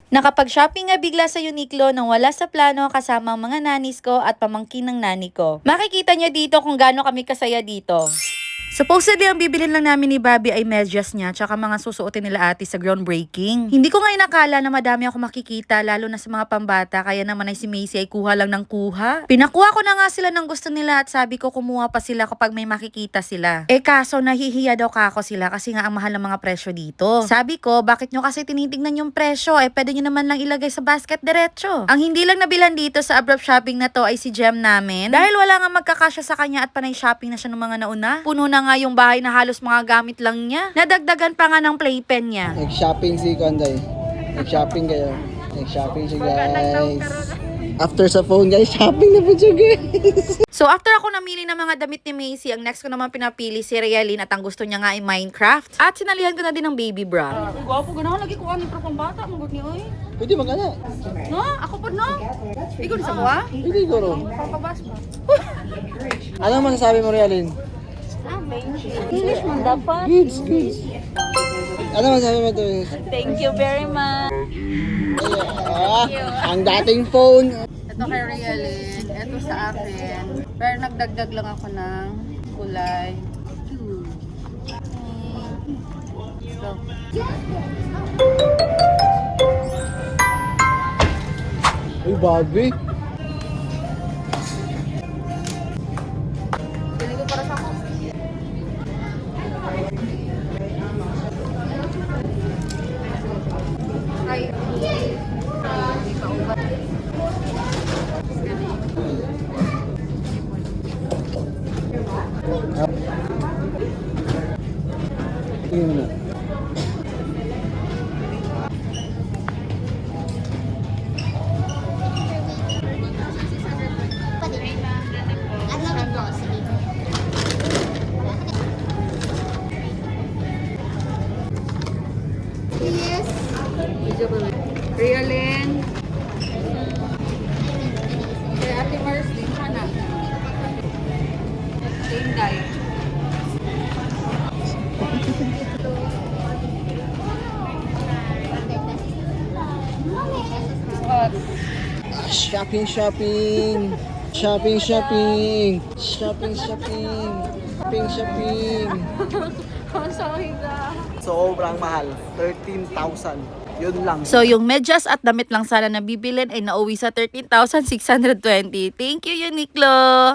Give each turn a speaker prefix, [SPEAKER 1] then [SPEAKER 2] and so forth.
[SPEAKER 1] Nakapag-shopping nga bigla sa Uniqlo nang wala sa plano kasama ang mga nanis ko at pamangkin ng nani ko. Makikita niyo dito kung gaano kami kasaya dito. Supposedly, ang bibilin lang namin ni Bobby ay medyas niya tsaka mga susuotin nila ate sa groundbreaking. Hindi ko ngayon nakala na madami ako makikita lalo na sa mga pambata kaya naman ay si Macy ay kuha lang ng kuha. Pinakuha ko na nga sila ng gusto nila at sabi ko kumuha pa sila kapag may makikita sila. Kaso nahihiya daw kako sila kasi nga ang mahal ng mga presyo dito. Sabi ko, bakit nyo kasi tinitignan yung presyo? Pwede nyo naman lang ilagay sa basket diretso. Ang hindi lang nabilan dito sa Abrupt Shopping na to ay si Jem namin. Dahil wala nga magkakasya sa kanya at panay shopping na siya ng mga nauna. Puno na nga yung bahay na halos mga gamit lang niya. Nadagdagan pa nga ng playpen niya.
[SPEAKER 2] Nag-shopping si Konday. Nag-shopping kayo. Nag-shopping siya guys. After sa phone guys, shopping na po siya guys.
[SPEAKER 1] So after ako namili ng mga damit ni Macy, ang next ko naman pinapili si Realin at ang gusto niya nga ay Minecraft. At sinalihan ko na din ng baby bra.
[SPEAKER 3] Gwapo ganahan lagi ko ani pro pambata manggut ni oy.
[SPEAKER 2] Pwede magana.
[SPEAKER 3] No, ako pod no. Ikaw sa kuha?
[SPEAKER 2] Pwede ko ron.
[SPEAKER 3] Pagpabas mo.
[SPEAKER 2] Ano masasabi mo Realin?
[SPEAKER 3] English man dapat.
[SPEAKER 2] Good. Ano masasabi mo to?
[SPEAKER 3] Thank you very much.
[SPEAKER 2] Ang dating phone.
[SPEAKER 3] Ito kay Realin, ito sa akin. Pero nagdagdag lang ako ng kulay. So,
[SPEAKER 2] Uy, Bobby.
[SPEAKER 3] pili ko para sa ako. Ay.
[SPEAKER 2] Tingnan mo na.
[SPEAKER 3] Realin. Kay Ate Mars din sana. Tinday.
[SPEAKER 2] Shopping. Shopping.
[SPEAKER 3] Sorry ka.
[SPEAKER 2] Sobrang mahal. 13,000. Yun lang.
[SPEAKER 1] So yung medyas at damit lang sana na bibilin ay nauwi sa 13,620. Thank you Uniqlo!